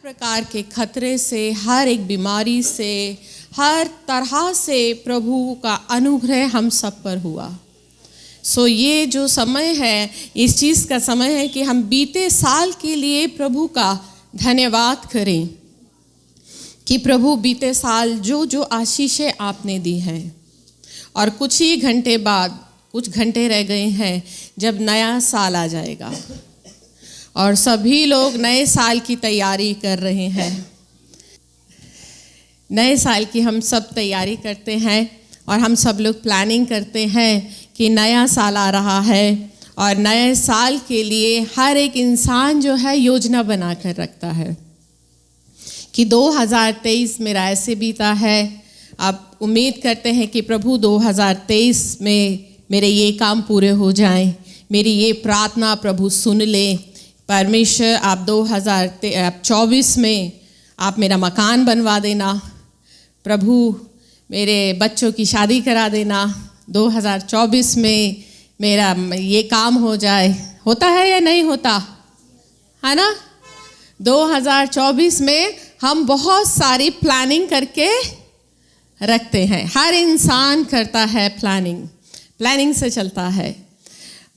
प्रकार के खतरे से, हर एक बीमारी से, हर तरह से प्रभु का अनुग्रह हम सब पर हुआ। ये जो समय है, इस चीज़ का समय है कि हम बीते साल के लिए प्रभु का धन्यवाद करें कि प्रभु बीते साल जो जो आशीषें आपने दी हैं, और कुछ ही घंटे बाद, कुछ घंटे रह गए हैं जब नया साल आ जाएगा और सभी लोग नए साल की तैयारी कर रहे हैं। नए साल की हम सब तैयारी करते हैं और हम सब लोग प्लानिंग करते हैं कि नया साल आ रहा है, और नए साल के लिए हर एक इंसान जो है योजना बना कर रखता है कि 2023 मेरा ऐसे बीता है। अब उम्मीद करते हैं कि प्रभु 2023 में मेरे ये काम पूरे हो जाएं, मेरी ये प्रार्थना प्रभु सुन ले। परमेश्वर आप 2024 में आप मेरा मकान बनवा देना, प्रभु मेरे बच्चों की शादी करा देना, 2024 में मेरा ये काम हो जाए। होता है या नहीं होता है ना? 2024 में हम बहुत सारी प्लानिंग करके रखते हैं। हर इंसान करता है प्लानिंग से चलता है,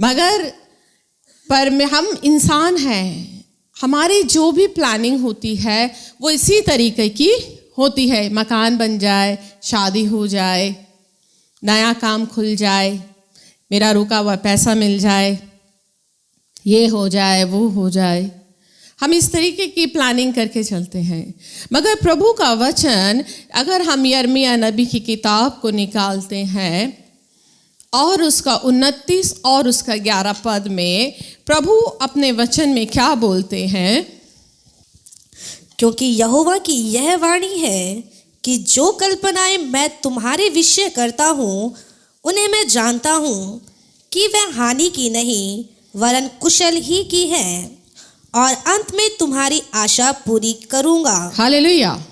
मगर हम इंसान हैं, हमारी जो भी प्लानिंग होती है वो इसी तरीके की होती है। मकान बन जाए, शादी हो जाए, नया काम खुल जाए, मेरा रुका हुआ पैसा मिल जाए, ये हो जाए, वो हो जाए। हम इस तरीके की प्लानिंग करके चलते हैं। मगर प्रभु का वचन, अगर हम यिर्मयाह नबी की किताब को निकालते हैं और उसका 29 और उसका 11 पद में प्रभु अपने वचन में क्या बोलते हैं? क्योंकि यहोवा की यह वाणी है कि जो कल्पनाएं मैं तुम्हारे विषय करता हूँ उन्हें मैं जानता हूँ कि वह हानि की नहीं वरन कुशल ही की है, और अंत में तुम्हारी आशा पूरी करूँगा। हालेलुया।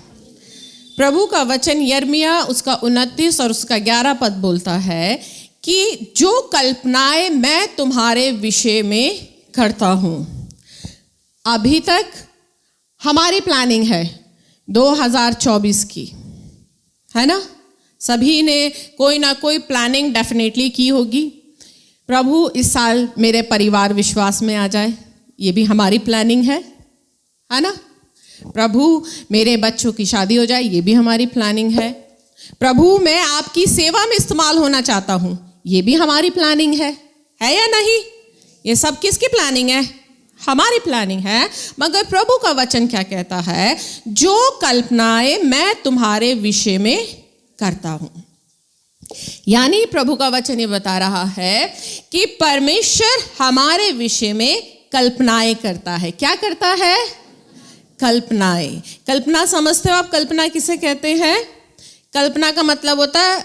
प्रभु का वचन यिर्मयाह उसका 29 और उसका 11 पद बोलता है कि जो कल्पनाएं मैं तुम्हारे विषय में करता हूँ। अभी तक हमारी प्लानिंग है 2024 की, है ना? सभी ने कोई ना कोई प्लानिंग डेफिनेटली की होगी। प्रभु इस साल मेरे परिवार विश्वास में आ जाए, ये भी हमारी प्लानिंग है ना? प्रभु मेरे बच्चों की शादी हो जाए, ये भी हमारी प्लानिंग है। प्रभु मैं आपकी सेवा में इस्तेमाल होना चाहता हूँ, ये भी हमारी प्लानिंग है या नहीं? ये सब किसकी प्लानिंग है? हमारी प्लानिंग है। मगर प्रभु का वचन क्या कहता है? जो कल्पनाएं मैं तुम्हारे विषय में करता हूं। यानी प्रभु का वचन ये बता रहा है कि परमेश्वर हमारे विषय में कल्पनाएं करता है। क्या करता है? कल्पनाएं। कल्पना समझते हो आप? कल्पना किसे कहते हैं? कल्पना का मतलब होता है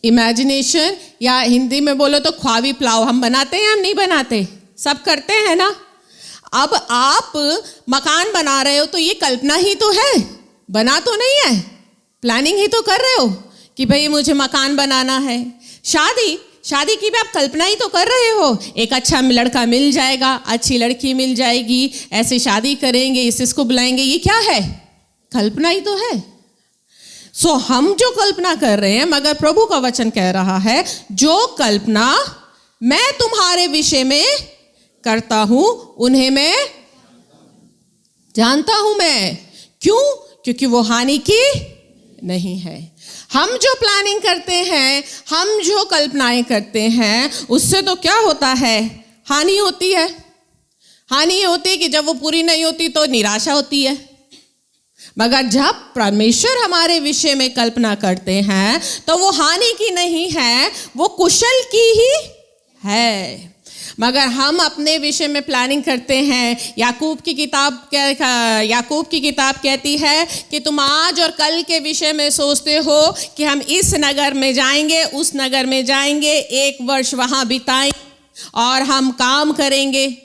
इमेजिनेशन, या हिंदी में बोलो तो ख्वाबी पुलाव। हम बनाते हैं, हम नहीं बनाते? सब करते हैं ना। अब आप मकान बना रहे हो तो ये कल्पना ही तो है, बना तो नहीं है, प्लानिंग ही तो कर रहे हो कि भाई मुझे मकान बनाना है। शादी की भी आप कल्पना ही तो कर रहे हो। एक अच्छा लड़का मिल जाएगा, अच्छी लड़की मिल जाएगी, ऐसे शादी करेंगे, इसको बुलाएंगे, ये क्या है? कल्पना ही तो है। हम जो कल्पना कर रहे हैं, मगर प्रभु का वचन कह रहा है जो कल्पना मैं तुम्हारे विषय में करता हूं उन्हें मैं जानता हूं। मैं क्यों? क्योंकि वो हानि की नहीं है। हम जो प्लानिंग करते हैं, हम जो कल्पनाएं करते हैं, उससे तो क्या होता है? हानि होती है। हानि ये होती है कि जब वो पूरी नहीं होती तो निराशा होती है। मगर जब परमेश्वर हमारे विषय में कल्पना करते हैं तो वो हानि की नहीं है, वो कुशल की ही है। मगर हम अपने विषय में प्लानिंग करते हैं। याकूब की किताब कहती है कि तुम आज और कल के विषय में सोचते हो कि हम इस नगर में जाएंगे, उस नगर में जाएंगे, 1 वर्ष वहां बिताएंगे और हम काम करेंगे।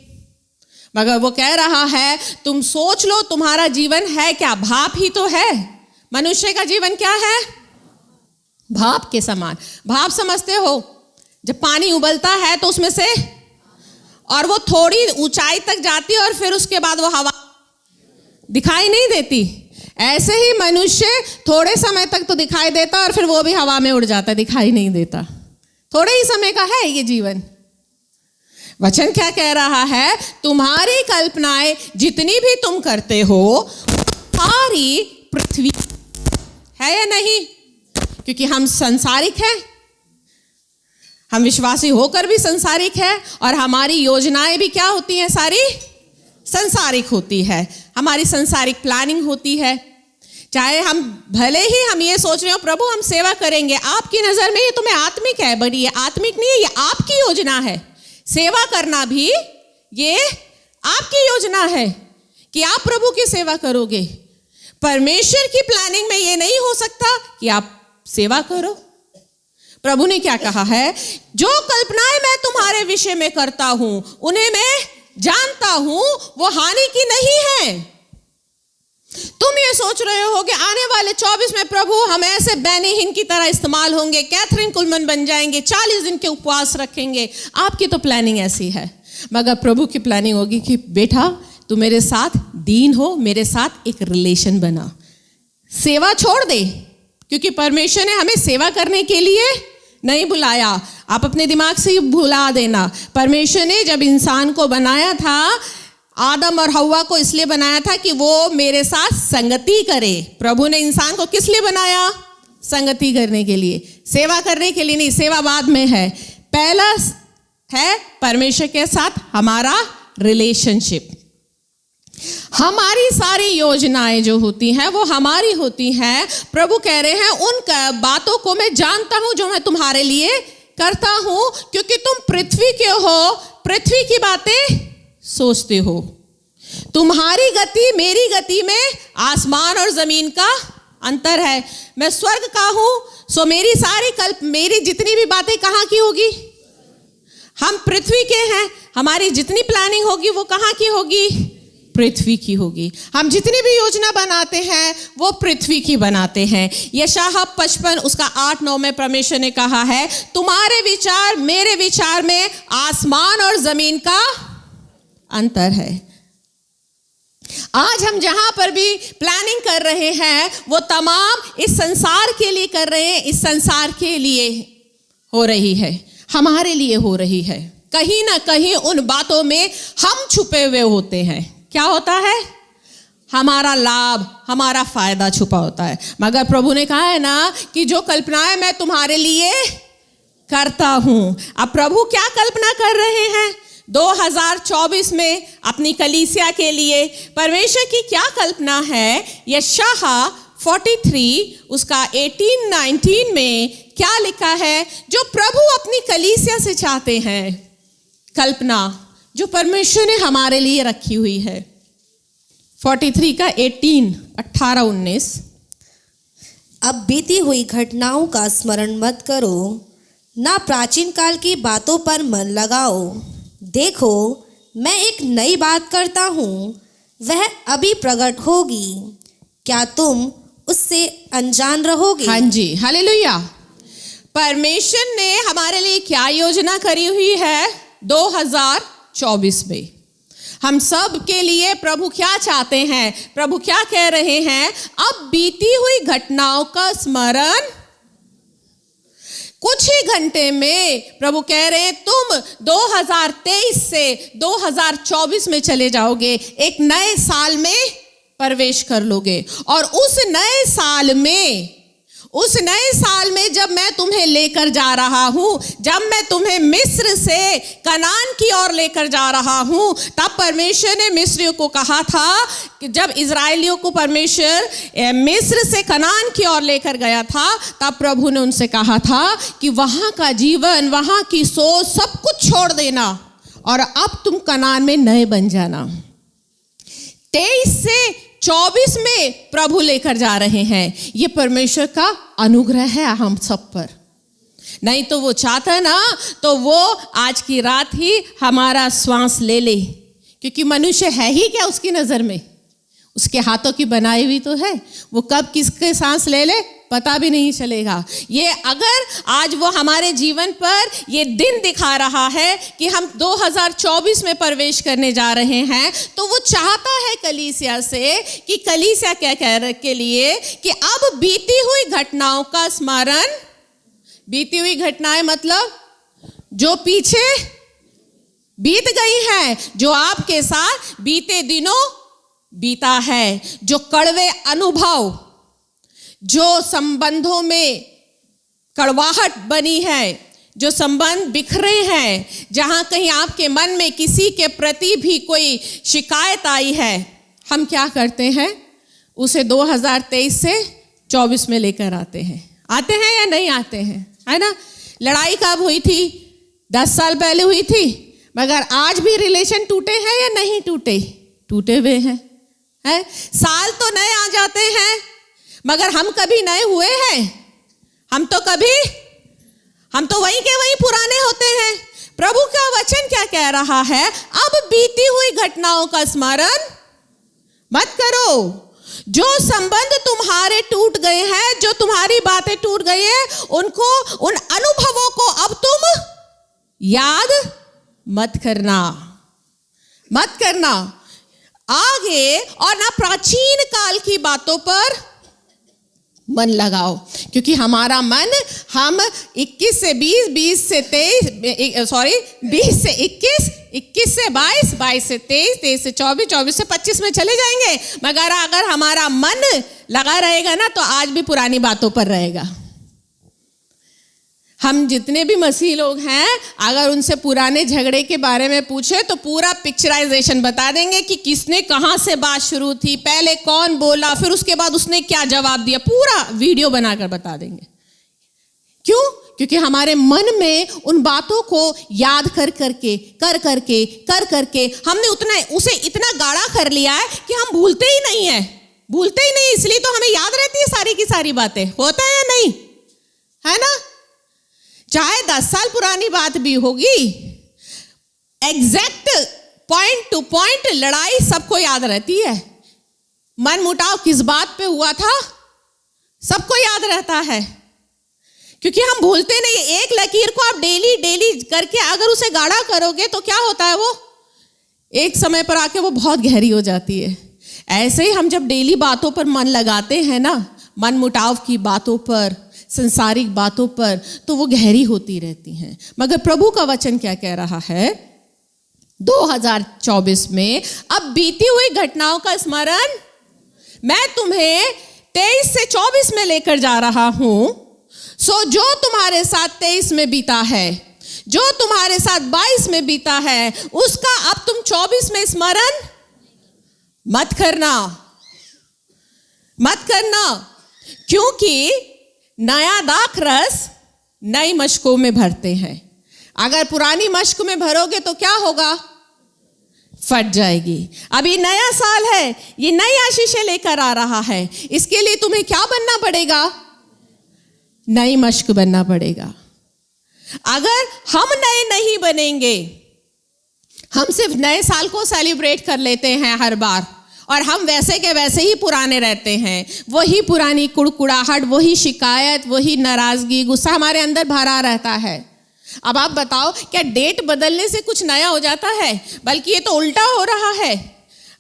मगर वो कह रहा है तुम सोच लो तुम्हारा जीवन है क्या? भाप ही तो है। मनुष्य का जीवन क्या है? भाप के समान। भाप समझते हो? जब पानी उबलता है तो उसमें से, और वो थोड़ी ऊंचाई तक जाती है और फिर उसके बाद वो हवा दिखाई नहीं देती। ऐसे ही मनुष्य थोड़े समय तक तो दिखाई देता और फिर वो भी हवा में उड़ जाता, दिखाई नहीं देता। थोड़े ही समय का है ये जीवन। वचन क्या कह रहा है? तुम्हारी कल्पनाएं जितनी भी तुम करते हो, सारी पृथ्वी है या नहीं? क्योंकि हम संसारिक हैं, हम विश्वासी होकर भी संसारिक है, और हमारी योजनाएं भी क्या होती हैं? सारी संसारिक होती है। हमारी संसारिक प्लानिंग होती है। चाहे हम भले ही हम ये सोच रहे हो प्रभु हम सेवा करेंगे, आपकी नजर में ये तुम्हें आत्मिक है, बट ये आत्मिक नहीं है, ये आपकी योजना है। सेवा करना भी ये आपकी योजना है कि आप प्रभु की सेवा करोगे। परमेश्वर की प्लानिंग में ये नहीं हो सकता कि आप सेवा करो। प्रभु ने क्या कहा है? जो कल्पनाएं मैं तुम्हारे विषय में करता हूं उन्हें मैं जानता हूं, वो हानि की नहीं है। तुम ये सोच रहे होगे आने वाले 24 में प्रभु हम ऐसे बेनी हिन की तरह इस्तेमाल होंगे, कैथरीन कुलमन बन जाएंगे, 40 दिन के उपवास रखेंगे। आपकी तो प्लानिंग ऐसी है, मगर प्रभु की प्लानिंग होगी कि बेटा तू मेरे साथ दीन हो, मेरे साथ एक रिलेशन बना, सेवा छोड़ दे। क्योंकि परमेश्वर ने हमें सेवा करने के लिए नहीं बुलाया। आप अपने दिमाग से ही भुला देना। परमेश्वर ने जब इंसान को बनाया था, आदम और हव्वा को इसलिए बनाया था कि वो मेरे साथ संगति करे। प्रभु ने इंसान को किस लिए बनाया? संगति करने के लिए, सेवा करने के लिए नहीं। सेवा बाद में है, पहला है परमेश्वर के साथ हमारा रिलेशनशिप। हमारी सारी योजनाएं जो होती हैं वो हमारी होती हैं। प्रभु कह रहे हैं उन बातों को मैं जानता हूं जो मैं तुम्हारे लिए करता हूं, क्योंकि तुम पृथ्वी के हो, पृथ्वी की बातें सोचते हो। तुम्हारी गति मेरी गति में आसमान और जमीन का अंतर है। मैं स्वर्ग का हूं, सो मेरी सारी मेरी जितनी भी बातें कहां की होगी? हम पृथ्वी के हैं, हमारी जितनी प्लानिंग होगी वो कहां की होगी? पृथ्वी की होगी। हम जितनी भी योजना बनाते हैं वो पृथ्वी की बनाते हैं। यशायाह 55 उसका 8-9 में परमेश्वर ने कहा है तुम्हारे विचार मेरे विचार में आसमान और जमीन का अंतर है। आज हम जहां पर भी प्लानिंग कर रहे हैं वो तमाम इस संसार के लिए कर रहे हैं, इस संसार के लिए हो रही है, हमारे लिए हो रही है। कहीं ना कहीं उन बातों में हम छुपे हुए होते हैं। क्या होता है? हमारा लाभ, हमारा फायदा छुपा होता है। मगर प्रभु ने कहा है ना कि जो कल्पनाएं मैं तुम्हारे लिए करता हूं। अब प्रभु क्या कल्पना कर रहे हैं 2024 में अपनी कलीसिया के लिए? परमेश्वर की क्या कल्पना है? यशायाह 43 उसका 18-19 में क्या लिखा है जो प्रभु अपनी कलीसिया से चाहते हैं? कल्पना जो परमेश्वर ने हमारे लिए रखी हुई है। 43 का 18-19। अब बीती हुई घटनाओं का स्मरण मत करो, ना प्राचीन काल की बातों पर मन लगाओ। देखो मैं एक नई बात करता हूँ, वह अभी प्रकट होगी, क्या तुम उससे अनजान रहोगे? हाँ जी, हालेलुया। परमेश्वर ने हमारे लिए क्या योजना करी हुई है 2024 में? हम सब के लिए प्रभु क्या चाहते हैं? प्रभु क्या कह रहे हैं? अब बीती हुई घटनाओं का स्मरण कुछ ही घंटे में प्रभु कह रहे हैं तुम 2023 से 2024 में चले जाओगे, एक नए साल में प्रवेश कर लोगे। और उस नए साल में जब मैं तुम्हें लेकर जा रहा हूं, जब मैं तुम्हें मिस्र से कनान की ओर लेकर जा रहा हूं, तब परमेश्वर ने मिस्रियों को कहा था कि जब इजरायलियों को परमेश्वर मिस्र से कनान की ओर लेकर गया था, तब प्रभु ने उनसे कहा था कि वहां का जीवन, वहां की सोच, सब कुछ छोड़ देना और अब तुम कनान में नए बन जाना। 23 से 24 में प्रभु लेकर जा रहे हैं। ये परमेश्वर का अनुग्रह है हम सब पर। नहीं तो वो चाहता ना तो वो आज की रात ही हमारा श्वास ले ले, क्योंकि मनुष्य है ही क्या उसकी नजर में? उसके हाथों की बनाई हुई तो है। वो कब किसके सांस ले ले पता भी नहीं चलेगा। ये अगर आज वो हमारे जीवन पर ये दिन दिखा रहा है कि हम 2024 में प्रवेश करने जा रहे हैं, तो वो चाहता है कलीसिया से कि कलीसिया क्या कह के लिए कि अब बीती हुई घटनाओं का स्मरण, बीती हुई घटनाएं मतलब जो पीछे बीत गई है, जो आपके साथ बीते दिनों बीता है, जो कड़वे अनुभव, जो संबंधों में कड़वाहट बनी है, जो संबंध बिखरे हैं, जहां कहीं आपके मन में किसी के प्रति भी कोई शिकायत आई है, हम क्या करते हैं, उसे 2023 से 24 में लेकर आते हैं या नहीं आते हैं, है ना। लड़ाई कब हुई थी? 10 साल पहले हुई थी, मगर आज भी रिलेशन टूटे हैं या नहीं टूटे? टूटे हुए हैं, है? साल तो नए आ जाते हैं, मगर हम कभी नए हुए हैं? हम तो वही के वही पुराने होते हैं। प्रभु का वचन क्या कह रहा है? अब बीती हुई घटनाओं का स्मरण मत करो। जो संबंध तुम्हारे टूट गए हैं, जो तुम्हारी बातें टूट गई है, उनको, उन अनुभवों को अब तुम याद मत करना आगे, और ना प्राचीन काल की बातों पर मन लगाओ, क्योंकि हमारा मन, हम 21 से 20, 20 से 23, 20 से 21, 21 से 22, 22 से 23, 23 से 24, 24 से 25 में चले जाएंगे, मगर अगर हमारा मन लगा रहेगा ना, तो आज भी पुरानी बातों पर रहेगा। हम जितने भी मसीह लोग हैं, अगर उनसे पुराने झगड़े के बारे में पूछे तो पूरा पिक्चराइजेशन बता देंगे कि किसने कहां से बात शुरू थी, पहले कौन बोला, फिर उसके बाद उसने क्या जवाब दिया, पूरा वीडियो बनाकर बता देंगे। क्यों? क्योंकि हमारे मन में उन बातों को याद कर करके हमने उसे इतना गाढ़ा कर लिया है कि हम भूलते ही नहीं, इसलिए तो हमें याद रहती है सारी की सारी बातें। होता है या नहीं, है ना? चाहे 10 साल पुरानी बात भी होगी, एग्जैक्ट पॉइंट टू पॉइंट लड़ाई सबको याद रहती है। मन मुटाव किस बात पे हुआ था सबको याद रहता है, क्योंकि हम भूलते नहीं। एक लकीर को आप डेली करके अगर उसे गाढ़ा करोगे तो क्या होता है, वो एक समय पर आके वो बहुत गहरी हो जाती है। ऐसे ही हम जब डेली बातों पर मन लगाते हैं ना, मन मुटाव की बातों पर, संसारिक बातों पर, तो वो गहरी होती रहती हैं। मगर प्रभु का वचन क्या कह रहा है? 2024 में अब बीती हुई घटनाओं का स्मरण मैं तुम्हें 23 से 24 में लेकर जा रहा हूं। सो जो तुम्हारे साथ 23 में बीता है, जो तुम्हारे साथ 22 में बीता है, उसका अब तुम 24 में स्मरण मत करना, क्योंकि नया दाखरस नई मशकों में भरते हैं। अगर पुरानी मशक में भरोगे तो क्या होगा? फट जाएगी। अभी नया साल है, ये नई आशीषें लेकर आ रहा है, इसके लिए तुम्हें क्या बनना पड़ेगा? नई मशक बनना पड़ेगा। अगर हम नए नहीं बनेंगे, हम सिर्फ नए साल को सेलिब्रेट कर लेते हैं हर बार, और हम वैसे के वैसे ही पुराने रहते हैं, वही पुरानी कुड़कुड़ाहट, वही शिकायत, वही नाराजगी, गुस्सा हमारे अंदर भरा रहता है। अब आप बताओ, क्या डेट बदलने से कुछ नया हो जाता है? बल्कि ये तो उल्टा हो रहा है।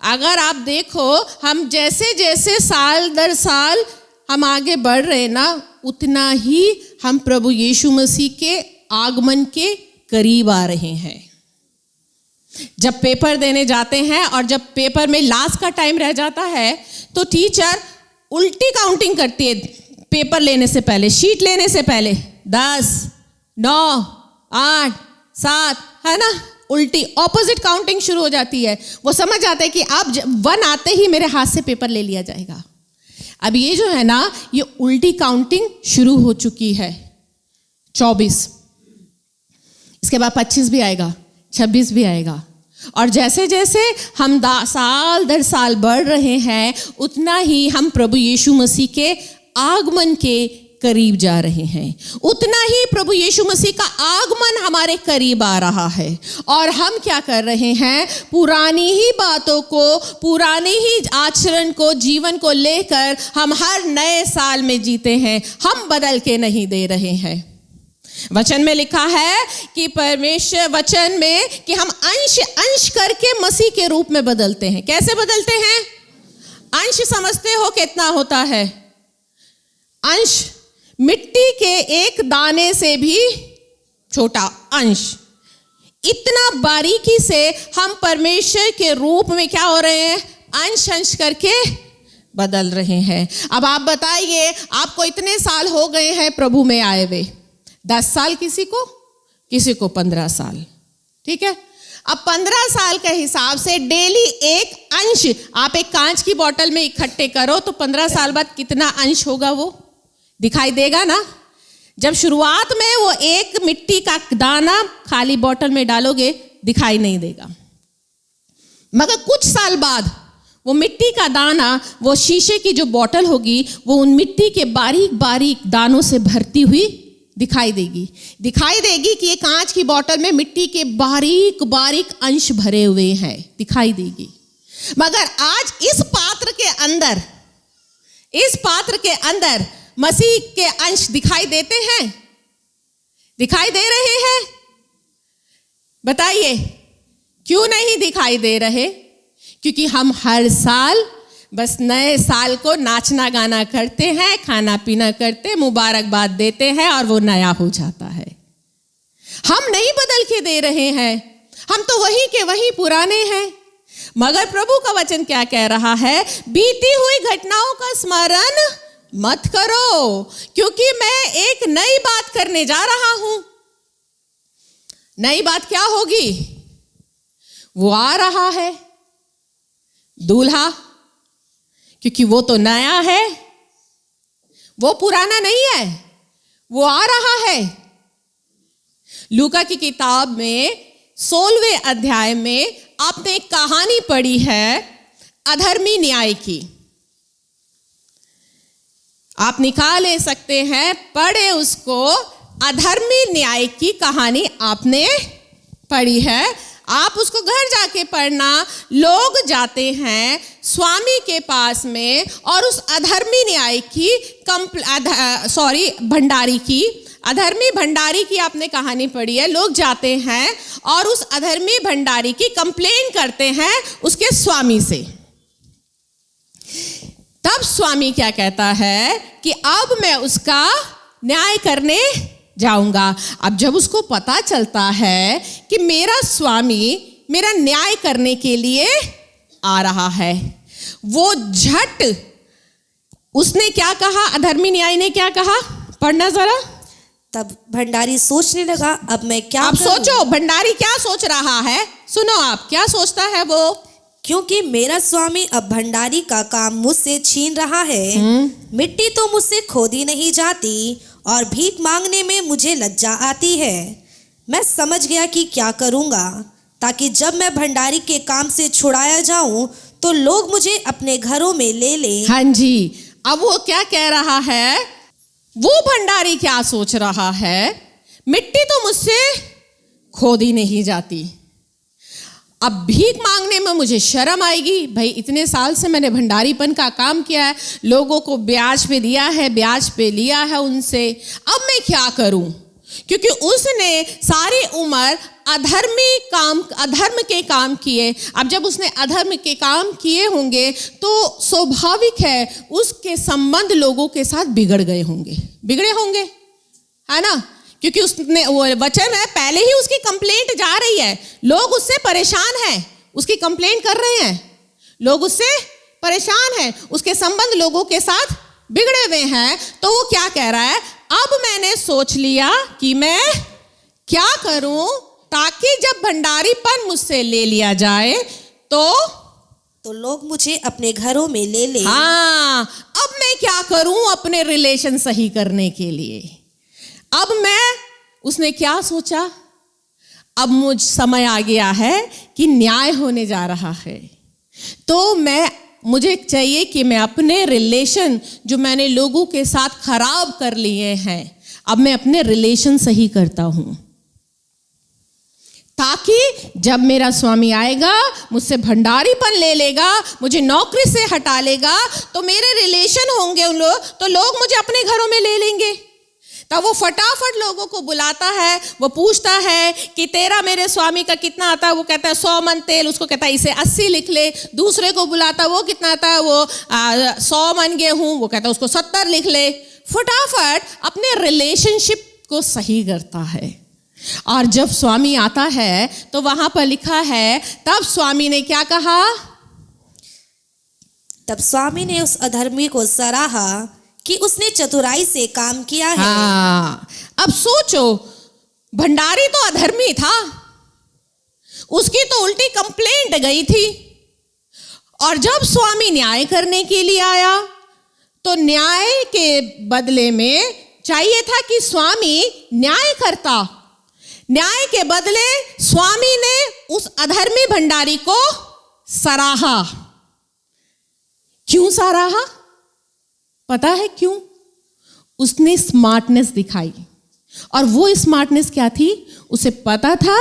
अगर आप देखो, हम जैसे जैसे साल दर साल हम आगे बढ़ रहे ना, उतना ही हम प्रभु यीशु मसीह के आगमन के करीब आ रहे हैं। जब पेपर देने जाते हैं और जब पेपर में लास्ट का टाइम रह जाता है, तो टीचर उल्टी काउंटिंग करती है। पेपर लेने से पहले, शीट लेने से पहले 10, 9, 8, 7, है ना, उल्टी ऑपोजिट काउंटिंग शुरू हो जाती है। वो समझ जाते हैं कि अब 1 आते ही मेरे हाथ से पेपर ले लिया जाएगा। अब ये जो है ना, ये उल्टी काउंटिंग शुरू हो चुकी है। 24, इसके बाद 25 भी आएगा, 26 भी आएगा, और जैसे जैसे हम साल दर साल बढ़ रहे हैं, उतना ही हम प्रभु यीशु मसीह के आगमन के करीब जा रहे हैं, उतना ही प्रभु यीशु मसीह का आगमन हमारे करीब आ रहा है। और हम क्या कर रहे हैं? पुरानी ही बातों को, पुरानी ही आचरण को, जीवन को लेकर हम हर नए साल में जीते हैं। हम बदल के नहीं दे रहे हैं। वचन में लिखा है कि परमेश्वर वचन में कि हम अंश अंश करके मसीह के रूप में बदलते हैं। कैसे बदलते हैं? अंश समझते हो कितना होता है? अंश मिट्टी के एक दाने से भी छोटा अंश। इतना बारीकी से हम परमेश्वर के रूप में क्या हो रहे हैं? अंश अंश करके बदल रहे हैं। अब आप बताइए, आपको इतने साल हो गए हैं प्रभु में आए हुए, 10 साल किसी को 15 साल, ठीक है। अब 15 साल के हिसाब से डेली एक अंश आप एक कांच की बोतल में इकट्ठे करो तो 15 साल बाद कितना अंश होगा वो दिखाई देगा ना। जब शुरुआत में वो एक मिट्टी का दाना खाली बोतल में डालोगे दिखाई नहीं देगा, मगर कुछ साल बाद वो मिट्टी का दाना, वो शीशे की जो बोतल होगी, वो उन मिट्टी के बारीक बारीक दानों से भरती हुई दिखाई देगी कि ये कांच की बोतल में मिट्टी के बारीक बारीक अंश भरे हुए हैं, दिखाई देगी। मगर आज इस पात्र के अंदर मसीह के अंश दिखाई देते हैं? दिखाई दे रहे हैं? बताइए क्यों नहीं दिखाई दे रहे? क्योंकि हम हर साल बस नए साल को नाचना गाना करते हैं, खाना पीना करते, मुबारकबाद देते हैं और वो नया हो जाता है। हम नहीं बदल के दे रहे हैं, हम तो वही के वही पुराने हैं। मगर प्रभु का वचन क्या कह रहा है? बीती हुई घटनाओं का स्मरण मत करो, क्योंकि मैं एक नई बात करने जा रहा हूं। नई बात क्या होगी? वो आ रहा है दूल्हा, क्योंकि वो तो नया है, वो पुराना नहीं है, वो आ रहा है। लूका की किताब में 16वें अध्याय में आपने एक कहानी पढ़ी है अधर्मी न्याय की। आप निकाल ले सकते हैं, पढ़े उसको। अधर्मी न्याय की कहानी आपने पढ़ी है, आप उसको घर जाके पढ़ना। लोग जाते हैं स्वामी के पास में और उस अधर्मी न्याय की अधर्मी भंडारी की आपने कहानी पढ़ी है। लोग जाते हैं और उस अधर्मी भंडारी की कंप्लेन करते हैं उसके स्वामी से। तब स्वामी क्या कहता है कि अब मैं उसका न्याय करने जाऊंगा। अब जब उसको पता चलता है कि मेरा स्वामी मेरा न्याय करने के लिए आ रहा है, वो झट, उसने क्या कहा? अधर्मी न्याय ने क्या कहा? पढ़ना जरा। तब भंडारी सोचने लगा, अब मैं क्या आप करूं? सोचो भंडारी क्या सोच रहा है। सुनो आप, क्या सोचता है वो? क्योंकि मेरा स्वामी अब भंडारी का काम मुझसे छीन रहा है। मिट्टी तो मुझसे खोदी नहीं जाती और भीख मांगने में मुझे लज्जा आती है। मैं समझ गया कि क्या करूंगा, ताकि जब मैं भंडारी के काम से छुड़ाया जाऊं तो लोग मुझे अपने घरों में ले लें। हाँ जी, अब वो क्या कह रहा है? वो भंडारी क्या सोच रहा है? मिट्टी तो मुझसे खोदी नहीं जाती, अब भीख मांगने में मुझे शर्म आएगी। भाई इतने साल से मैंने भंडारीपन का काम किया है, लोगों को ब्याज पे दिया है, ब्याज पे लिया है उनसे, अब मैं क्या करूं? क्योंकि उसने सारी उम्र अधर्म के काम किए। अब जब उसने अधर्म के काम किए होंगे तो स्वाभाविक है उसके संबंध लोगों के साथ बिगड़े होंगे, है ना। क्योंकि उसने, वो वचन है, पहले ही उसकी कंप्लेंट जा रही है, लोग उससे परेशान हैं, उसकी कंप्लेंट कर रहे हैं, लोग उससे परेशान हैं, उसके संबंध लोगों के साथ बिगड़े हुए हैं। तो वो क्या कह रहा है? अब मैंने सोच लिया कि मैं क्या करूं ताकि जब भंडारीपन मुझसे ले लिया जाए तो लोग मुझे अपने घरों में ले लें। हाँ, अब मैं क्या करूं अपने रिलेशन सही करने के लिए। अब उसने क्या सोचा? अब मुझ समय आ गया है कि न्याय होने जा रहा है, तो मैं मुझे चाहिए कि मैं अपने रिलेशन जो मैंने लोगों के साथ खराब कर लिए हैं, अब मैं अपने रिलेशन सही करता हूं, ताकि जब मेरा स्वामी आएगा, मुझसे भंडारीपन ले लेगा, मुझे नौकरी से हटा लेगा, तो मेरे रिलेशन होंगे उन लोग, तो लोग मुझे अपने घरों में ले लेंगे। तब वो फटाफट लोगों को बुलाता है, वो पूछता है कि तेरा मेरे स्वामी का कितना आता है, वो कहता है 100 मन तेल, उसको कहता है इसे 80 लिख ले। दूसरे को बुलाता है, वो कितना आता है, वो 100 मन गेहूं, वो कहता है उसको 70 लिख ले। फटाफट अपने रिलेशनशिप को सही करता है। और जब स्वामी आता है तो वहां पर लिखा है, तब स्वामी ने क्या कहा? तब स्वामी ने उस अधर्मी को सराहा कि उसने चतुराई से काम किया है। हाँ, अब सोचो, भंडारी तो अधर्मी था, उसकी तो उल्टी कंप्लेंट गई थी, और जब स्वामी न्याय करने के लिए आया तो न्याय के बदले में चाहिए था कि स्वामी न्याय करता। न्याय के बदले स्वामी ने उस अधर्मी भंडारी को सराहा। क्यों सराहा? पता है क्यों? उसने स्मार्टनेस दिखाई। और वो स्मार्टनेस क्या थी? उसे पता था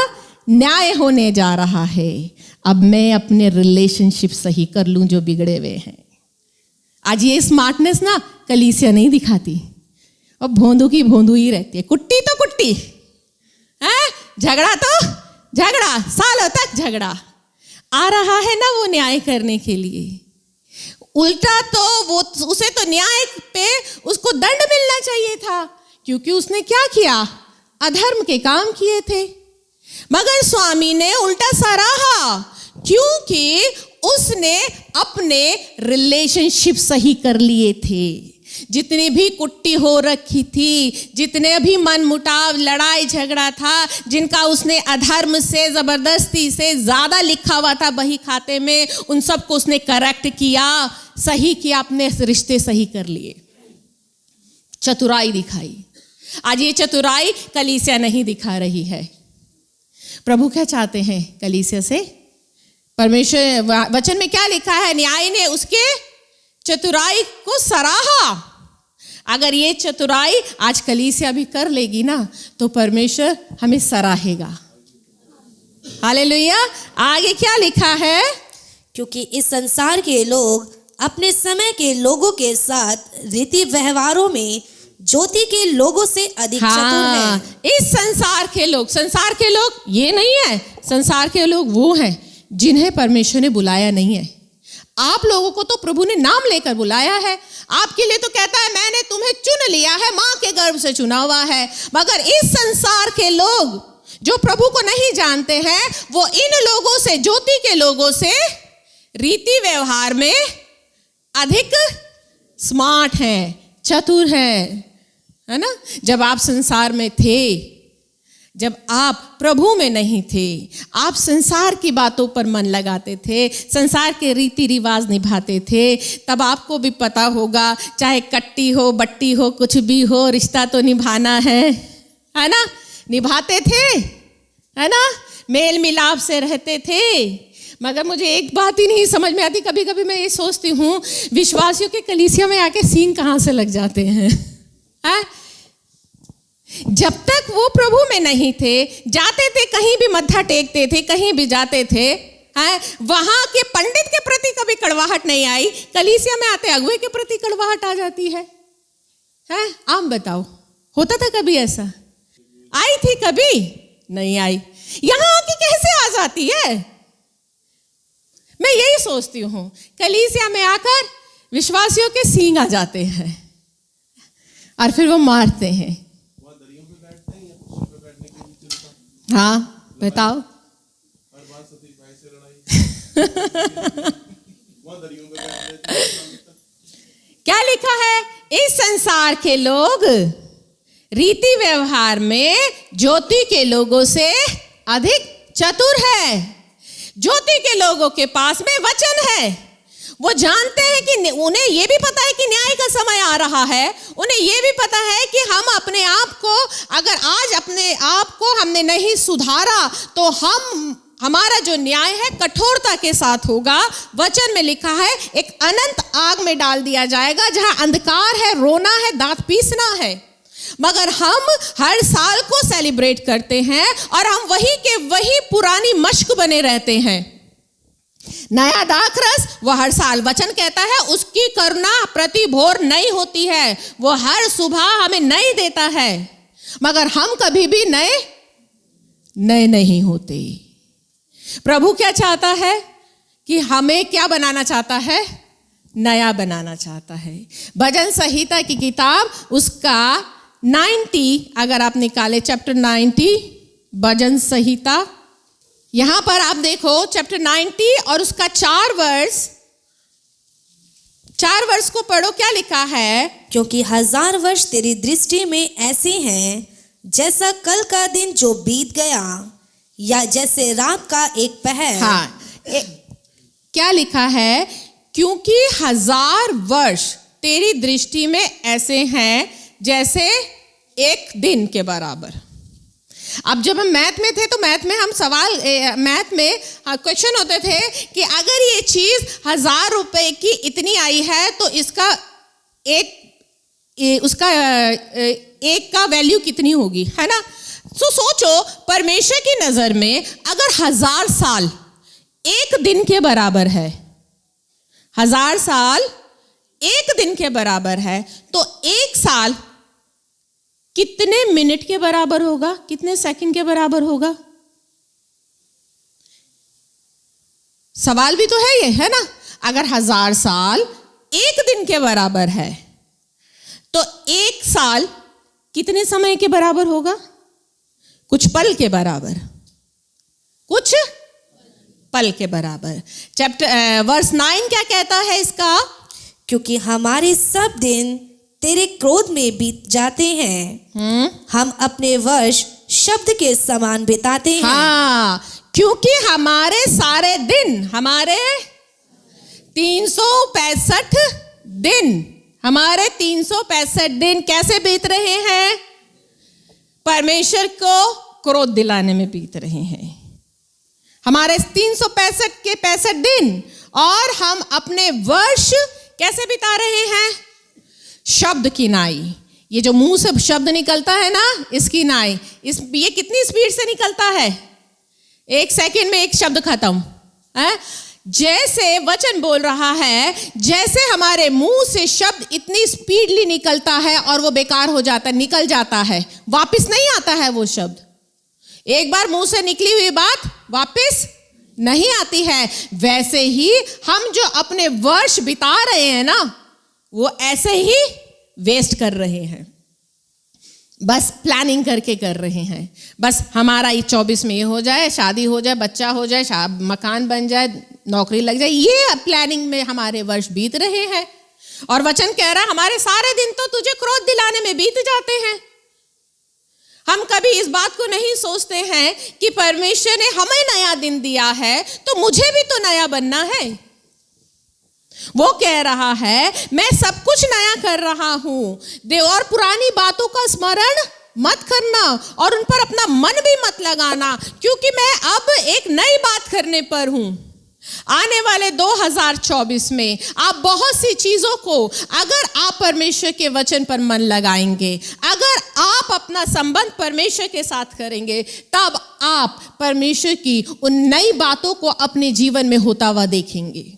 न्याय होने जा रहा है, अब मैं अपने रिलेशनशिप सही कर लूं जो बिगड़े हुए हैं। आज ये स्मार्टनेस ना कलीसिया नहीं दिखाती, और भोंदू की भोंदू ही रहती है। कुट्टी तो कुट्टी है, झगड़ा तो झगड़ा, सालों तक झगड़ा। आ रहा है ना वो न्याय करने के लिए, उल्टा तो वो उसे तो न्याय पे उसको दंड मिलना चाहिए था, क्योंकि उसने क्या किया? अधर्म के काम किए थे। मगर स्वामी ने उल्टा सराहा, क्योंकि उसने अपने रिलेशनशिप सही कर लिए थे। जितनी भी कुट्टी हो रखी थी, जितने भी मनमुटाव, लड़ाई झगड़ा था, जिनका उसने अधर्म से, जबरदस्ती से ज्यादा लिखा हुआ था बही खाते में, उन सबको उसने करेक्ट किया, सही किया, अपने रिश्ते सही कर लिए, चतुराई दिखाई। आज ये चतुराई कलीसिया नहीं दिखा रही है। प्रभु क्या चाहते हैं कलीसिया से? परमेश्वर वचन में क्या लिखा है? न्याय ने उसके चतुराई को सराहा। अगर ये चतुराई आज कलीसिया भी कर लेगी ना, तो परमेश्वर हमें सराहेगा। हालेलुया। आगे क्या लिखा है? क्योंकि इस संसार के लोग अपने समय के लोगों के साथ रीति व्यवहारों में ज्योति के लोगों से अधिक चतुर हैं। इस संसार के लोग ये नहीं है, संसार के लोग वो हैं जिन्हें परमेश्वर ने बुलाया नहीं है। आप लोगों को तो प्रभु ने नाम लेकर बुलाया है, आपके लिए तो कहता है मैंने तुम्हें चुन लिया है, मां के गर्भ से चुना हुआ है। मगर इस संसार के लोग जो प्रभु को नहीं जानते हैं, वो इन लोगों से, ज्योति के लोगों से रीति व्यवहार में अधिक स्मार्ट हैं, चतुर हैं, है ना। जब आप संसार में थे, जब आप प्रभु में नहीं थे, आप संसार की बातों पर मन लगाते थे, संसार के रीति रिवाज निभाते थे, तब आपको भी पता होगा, चाहे कट्टी हो बट्टी हो कुछ भी हो, रिश्ता तो निभाना है ना। निभाते थे, है ना, मेल मिलाप से रहते थे। मगर मुझे एक बात ही नहीं समझ में आती, कभी कभी मैं ये सोचती हूँ, विश्वासियों के कलीसिया में आके सींग कहाँ से लग जाते हैं? जब तक वो प्रभु में नहीं थे, जाते थे कहीं भी मत्था टेकते थे, कहीं भी जाते थे, वहां के पंडित के प्रति कभी कड़वाहट नहीं आई। कलीसिया में आते अगुए के प्रति कड़वाहट आ जाती है। आप बताओ, होता था कभी ऐसा? आई थी? कभी नहीं आई। यहां आके कैसे आ जाती है? मैं यही सोचती हूँ, कलीसिया में आकर विश्वासियों के सींग आ जाते हैं और फिर वो मारते हैं। हाँ बताओ। क्या लिखा है? इस संसार के लोग रीति व्यवहार में ज्योति के लोगों से अधिक चतुर है। ज्योति के लोगों के पास में वचन है, वो जानते हैं कि उन्हें ये भी पता है कि न्याय का समय आ रहा है, उन्हें ये भी पता है कि हम अपने आप को, अगर आज अपने आप को हमने नहीं सुधारा तो हम हमारा जो न्याय है कठोरता के साथ होगा। वचन में लिखा है एक अनंत आग में डाल दिया जाएगा जहां अंधकार है, रोना है, दांत पीसना है। मगर हम हर साल को सेलिब्रेट करते हैं और हम वही के वही पुरानी मश्क बने रहते हैं। नया दाखरस वो हर साल, वचन कहता है उसकी करुणा प्रति भोर नई होती है, वो हर सुबह हमें नई देता है। मगर हम कभी भी नए नहीं होते। प्रभु क्या चाहता है कि हमें क्या बनाना चाहता है? नया बनाना चाहता है। भजन संहिता की किताब उसका 90, अगर आप निकाले चैप्टर 90 भजन संहिता, यहां पर आप देखो चैप्टर 90 और उसका 4 वर्ष को पढ़ो। क्या लिखा है? क्योंकि 1000 वर्ष तेरी दृष्टि में ऐसे हैं जैसा कल का दिन जो बीत गया, या जैसे रात का एक पहर। क्या लिखा है? क्योंकि 1000 वर्ष तेरी दृष्टि में ऐसे हैं जैसे एक दिन के बराबर। अब जब हम मैथ में थे तो मैथ में हम मैथ में क्वेश्चन होते थे कि अगर ये चीज 1000 रुपए की इतनी आई है तो इसका एक का वैल्यू कितनी होगी, है ना? तो सोचो परमेश्वर की नजर में अगर 1000 साल एक दिन के बराबर है, 1000 साल एक दिन के बराबर है, तो एक साल कितने मिनट के बराबर होगा? कितने सेकंड के बराबर होगा? सवाल भी तो है ये, है ना? अगर 1000 साल एक दिन के बराबर है तो एक साल कितने समय के बराबर होगा? कुछ पल के बराबर, कुछ पल के बराबर। चैप्टर वर्स 9 क्या कहता है इसका? क्योंकि हमारे सब दिन तेरे क्रोध में बीत जाते हैं, हम अपने वर्ष शब्द के समान बिताते हैं। हाँ, क्योंकि हमारे सारे दिन, हमारे 365 दिन, हमारे 365 दिन कैसे बीत रहे हैं? परमेश्वर को क्रोध दिलाने में बीत रहे हैं। हमारे 365 के 65 दिन, और हम अपने वर्ष कैसे बिता रहे हैं? शब्द की नाई। ये जो मुंह से शब्द निकलता है ना, इसकी नाई, ये कितनी स्पीड से निकलता है? 1 सेकंड में एक शब्द खत्म है। जैसे वचन बोल रहा है, जैसे हमारे मुंह से शब्द इतनी स्पीडली निकलता है और वो बेकार हो जाता है, निकल जाता है, वापस नहीं आता है वो शब्द। एक बार मुंह से निकली हुई बात वापस नहीं आती है। वैसे ही हम जो अपने वर्ष बिता रहे हैं ना, वो ऐसे ही वेस्ट कर रहे हैं। बस प्लानिंग करके कर रहे हैं। बस हमारा 24 में ये हो जाए, शादी हो जाए, बच्चा हो जाए, मकान बन जाए, नौकरी लग जाए, ये प्लानिंग में हमारे वर्ष बीत रहे हैं। और वचन कह रहा है हमारे सारे दिन तो तुझे क्रोध दिलाने में बीत जाते हैं। हम कभी इस बात को नहीं सोचते हैं कि परमेश्वर ने हमें नया दिन दिया है तो मुझे भी तो नया बनना है। वो कह रहा है मैं सब कुछ नया कर रहा हूं, और पुरानी बातों का स्मरण मत करना और उन पर अपना मन भी मत लगाना, क्योंकि मैं अब एक नई बात करने पर हूं। आने वाले 2024 में आप बहुत सी चीजों को, अगर आप परमेश्वर के वचन पर मन लगाएंगे, अगर आप अपना संबंध परमेश्वर के साथ करेंगे, तब आप परमेश्वर की उन नई बातों को अपने जीवन में होता हुआ देखेंगे।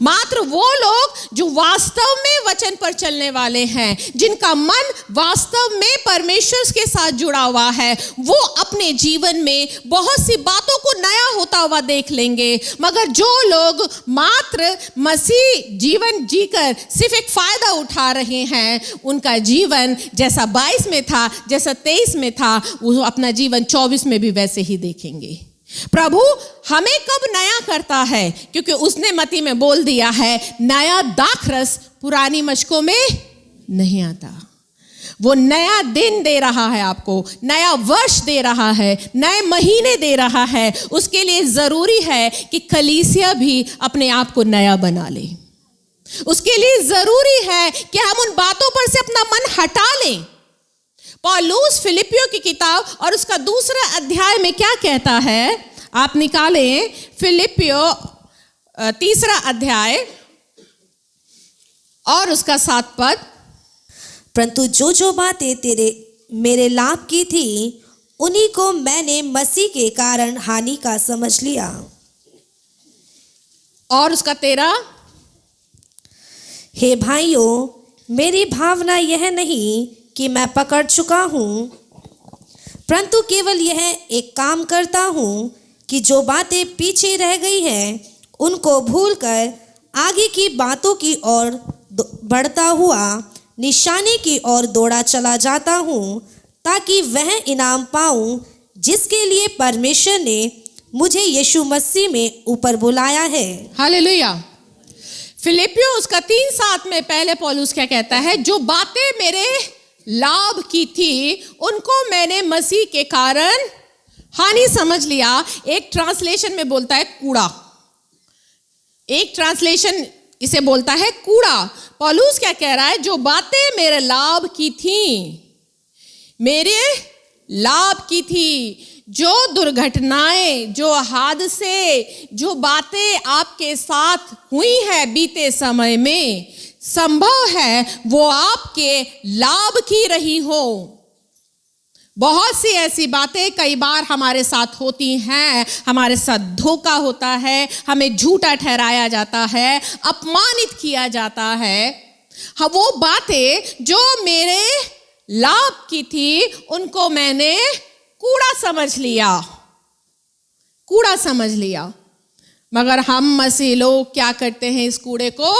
मात्र वो लोग जो वास्तव में वचन पर चलने वाले हैं, जिनका मन वास्तव में परमेश्वर के साथ जुड़ा हुआ है, वो अपने जीवन में बहुत सी बातों को नया होता हुआ देख लेंगे। मगर जो लोग मात्र मसीह जीवन जीकर सिर्फ एक फायदा उठा रहे हैं, उनका जीवन जैसा 22 में था, जैसा 23 में था, वो अपना जीवन 24 में भी वैसे ही देखेंगे। प्रभु हमें कब नया करता है? क्योंकि उसने मत्ती में बोल दिया है, नया दाखरस पुरानी मशकों में नहीं आता। वो नया दिन दे रहा है आपको, नया वर्ष दे रहा है, नए महीने दे रहा है। उसके लिए जरूरी है कि कलीसिया भी अपने आप को नया बना ले। उसके लिए जरूरी है कि हम उन बातों पर से अपना मन हटा लें। पौलुस फिलिपियों की किताब और उसका 2 अध्याय में क्या कहता है? आप निकालें फिलिपियो 3 अध्याय और उसका 7 पद। परंतु जो जो बातें मेरे लाभ की थी उन्हीं को मैंने मसीह के कारण हानि का समझ लिया। और उसका 13। हे भाइयों, मेरी भावना यह नहीं कि मैं पकड़ चुका हूँ, परंतु केवल यह एक काम करता हूँ कि जो बातें पीछे रह गई हैं उनको भूलकर आगे की बातों की ओर बढ़ता हुआ निशाने की ओर दौड़ा चला जाता हूँ, ताकि वह इनाम पाऊँ जिसके लिए परमेश्वर ने मुझे यीशु मसीह में ऊपर बुलाया है। हालेलुया। फिलिपियो उसका 3:7 में पहले पौलुस क्या कहता है? जो बातें मेरे लाभ की थी उनको मैंने मसीह के कारण हानि समझ लिया। एक ट्रांसलेशन में बोलता है कूड़ा, एक ट्रांसलेशन इसे बोलता है कूड़ा। पौलुस क्या कह रहा है? जो बातें मेरे लाभ की थी, मेरे लाभ की थी, जो दुर्घटनाएं, जो हादसे, जो बातें आपके साथ हुई है बीते समय में, संभव है वो आपके लाभ की रही हो। बहुत सी ऐसी बातें कई बार हमारे साथ होती हैं, हमारे साथ धोखा होता है, हमें झूठा ठहराया जाता है, अपमानित किया जाता है। हाँ, वो बातें जो मेरे लाभ की थी उनको मैंने कूड़ा समझ लिया, कूड़ा समझ लिया। मगर हम मसीह लोग क्या करते हैं? इस कूड़े को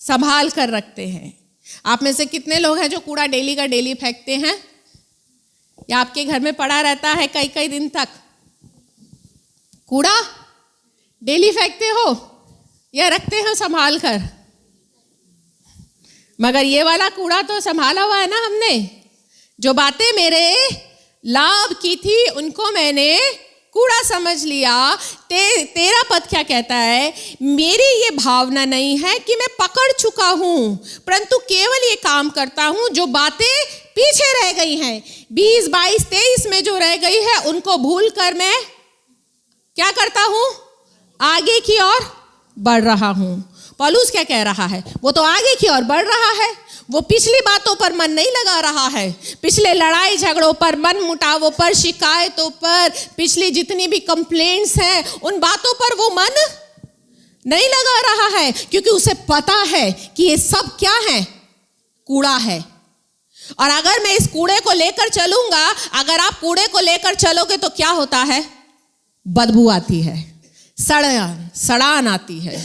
संभाल कर रखते हैं। आप में से कितने लोग हैं जो कूड़ा डेली का डेली फेंकते हैं, या आपके घर में पड़ा रहता है कई कई दिन तक? कूड़ा डेली फेंकते हो या रखते हो संभाल कर? मगर ये वाला कूड़ा तो संभाला हुआ है ना हमने। जो बातें मेरे लाभ की थी उनको मैंने कूड़ा समझ लिया। 13 पद क्या कहता है? मेरी ये भावना नहीं है कि मैं पकड़ चुका हूं, परंतु केवल ये काम करता हूं जो बातें पीछे रह गई हैं। 20, 22, 23 में जो रह गई है उनको भूल कर मैं क्या करता हूं? आगे की ओर बढ़ रहा हूं। पौलुस क्या कह रहा है? वो तो आगे की ओर बढ़ रहा है, वो पिछली बातों पर मन नहीं लगा रहा है, पिछले लड़ाई झगड़ों पर, मन मुटावों पर, शिकायतों पर, पिछली जितनी भी कंप्लेंट्स हैं उन बातों पर वो मन नहीं लगा रहा है, क्योंकि उसे पता है कि ये सब क्या है? कूड़ा है। और अगर मैं इस कूड़े को लेकर चलूंगा, अगर आप कूड़े को लेकर चलोगे तो क्या होता है? बदबू आती है, सड़ान आती है।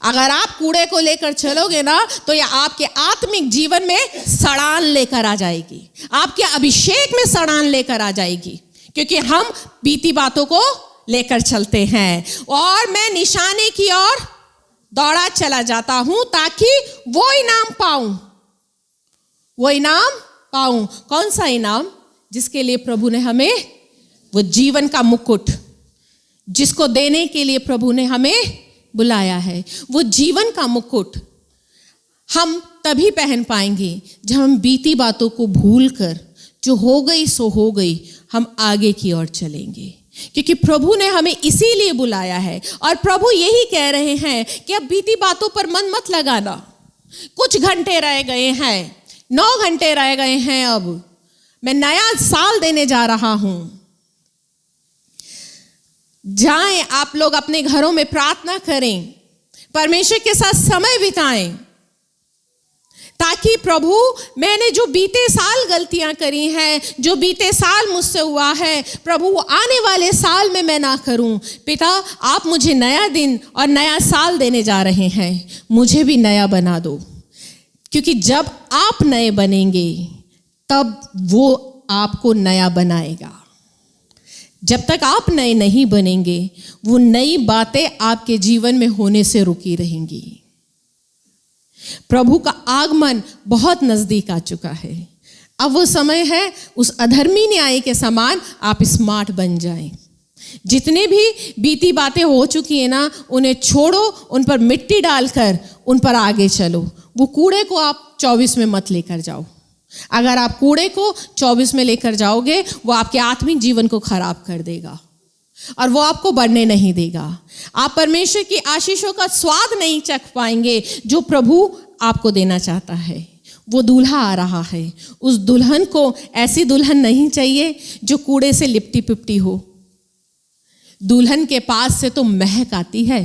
अगर आप कूड़े को लेकर चलोगे ना तो ये आपके आत्मिक जीवन में सड़ान लेकर आ जाएगी, आपके अभिषेक में सड़ान लेकर आ जाएगी, क्योंकि हम बीती बातों को लेकर चलते हैं। और मैं निशाने की ओर दौड़ा चला जाता हूं ताकि वो इनाम पाऊं, वो इनाम पाऊं। कौन सा इनाम? जिसके लिए प्रभु ने हमें, वो जीवन का मुकुट जिसको देने के लिए प्रभु ने हमें बुलाया है, वो जीवन का मुकुट हम तभी पहन पाएंगे जब हम बीती बातों को भूलकर, जो हो गई सो हो गई, हम आगे की ओर चलेंगे, क्योंकि प्रभु ने हमें इसीलिए बुलाया है। और प्रभु यही कह रहे हैं कि अब बीती बातों पर मन मत लगाना। कुछ घंटे रह गए हैं, 9 घंटे रह गए हैं, अब मैं नया साल देने जा रहा हूं। जाएं आप लोग अपने घरों में, प्रार्थना करें, परमेश्वर के साथ समय बिताएं, ताकि प्रभु, मैंने जो बीते साल गलतियां करी हैं, जो बीते साल मुझसे हुआ है, प्रभु आने वाले साल में मैं ना करूं। पिता, आप मुझे नया दिन और नया साल देने जा रहे हैं, मुझे भी नया बना दो, क्योंकि जब आप नए बनेंगे तब वो आपको नया बनाएगा। जब तक आप नए नहीं बनेंगे, वो नई बातें आपके जीवन में होने से रुकी रहेंगी। प्रभु का आगमन बहुत नजदीक आ चुका है। अब वो समय है उस अधर्मी न्याय के समान आप स्मार्ट बन जाएं। जितने भी बीती बातें हो चुकी है ना, उन्हें छोड़ो, उन पर मिट्टी डालकर उन पर आगे चलो। वो कूड़े को आप 24 में मत लेकर जाओ। अगर आप कूड़े को 24 में लेकर जाओगे, वो आपके आत्मिक जीवन को खराब कर देगा। और वो आपको बढ़ने नहीं देगा। आप परमेश्वर की आशीषों का स्वाद नहीं चख पाएंगे जो प्रभु आपको देना चाहता है। वो दूल्हा आ रहा है। उस दुल्हन को ऐसी दुल्हन नहीं चाहिए जो कूड़े से लिपटी पिपटी हो। दुल्हन के पास से तो महक आती है,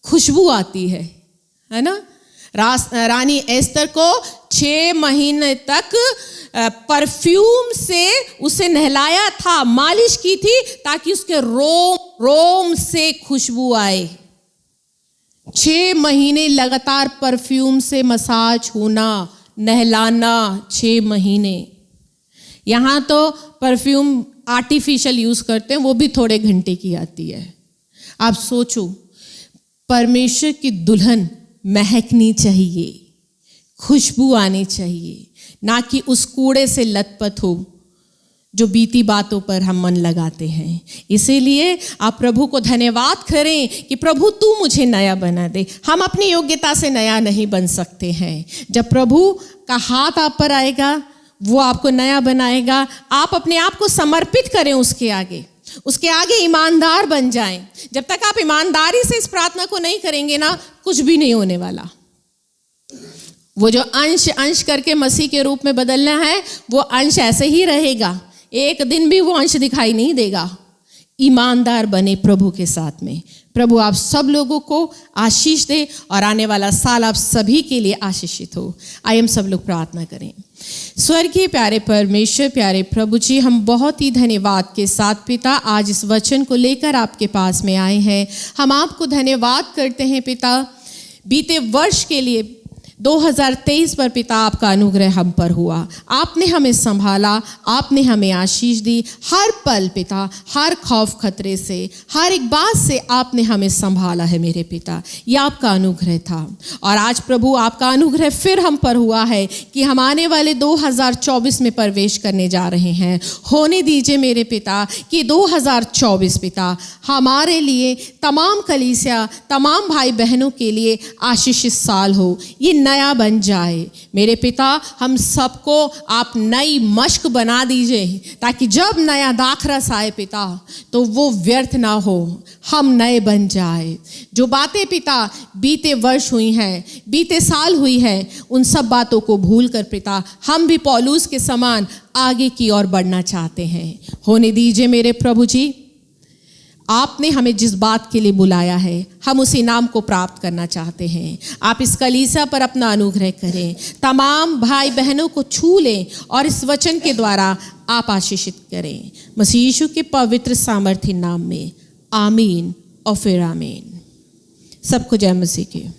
खुशबू आती है ना। रानी एस्तर को 6 महीने तक परफ्यूम से उसे नहलाया था, मालिश की थी ताकि उसके रोम से खुशबू आए। 6 महीने लगातार परफ्यूम से मसाज होना, नहलाना, 6 महीने। यहाँ तो परफ्यूम आर्टिफिशियल यूज करते हैं, वो भी थोड़े घंटे की आती है। आप सोचो, परमेश्वर की दुल्हन महकनी चाहिए, खुशबू आनी चाहिए, ना कि उस कूड़े से लथपथ हो जो बीती बातों पर हम मन लगाते हैं। इसीलिए आप प्रभु को धन्यवाद करें कि प्रभु तू मुझे नया बना दे। हम अपनी योग्यता से नया नहीं बन सकते हैं। जब प्रभु का हाथ आप पर आएगा, वो आपको नया बनाएगा। आप अपने आप को समर्पित करें उसके आगे ईमानदार बन जाएं। जब तक आप ईमानदारी से इस प्रार्थना को नहीं करेंगे ना, कुछ भी नहीं होने वाला। वो जो अंश करके मसीह के रूप में बदलना है, वो अंश ऐसे ही रहेगा। एक दिन भी वो अंश दिखाई नहीं देगा। ईमानदार बने प्रभु के साथ में। प्रभु आप सब लोगों को आशीष दे और आने वाला साल आप सभी के लिए आशीषित हो। आइए हम सब लोग प्रार्थना करें। स्वर्गीय प्यारे परमेश्वर, प्यारे प्रभु जी, हम बहुत ही धन्यवाद के साथ पिता आज इस वचन को लेकर आपके पास में आए हैं। हम आपको धन्यवाद करते हैं पिता, बीते वर्ष के लिए 2023 पर पिता आपका अनुग्रह हम पर हुआ। आपने हमें संभाला, आपने हमें आशीष दी। हर पल पिता, हर खौफ खतरे से, हर एक बात से आपने हमें संभाला है मेरे पिता। यह आपका अनुग्रह था। और आज प्रभु आपका अनुग्रह फिर हम पर हुआ है कि हम आने वाले 2024 में प्रवेश करने जा रहे हैं। होने दीजिए मेरे पिता कि 2024 पिता हमारे लिए, तमाम कलीसिया, तमाम भाई बहनों के लिए आशीषित साल हो। ये नया बन जाए मेरे पिता। हम सबको आप नई मश्क बना दीजिए ताकि जब नया दाखरस आए पिता तो वो व्यर्थ ना हो, हम नए बन जाए। जो बातें पिता बीते वर्ष हुई हैं, बीते साल हुई है, उन सब बातों को भूल कर पिता हम भी पौलुस के समान आगे की ओर बढ़ना चाहते हैं। होने दीजिए मेरे प्रभु जी। आपने हमें जिस बात के लिए बुलाया है, हम उस इनाम को प्राप्त करना चाहते हैं। आप इस कलीसिया पर अपना अनुग्रह करें, तमाम भाई बहनों को छू लें और इस वचन के द्वारा आप आशीषित करें। मसीह यीशु के पवित्र सामर्थ्य नाम में आमीन और फिर आमीन। सबको जय मसीह की।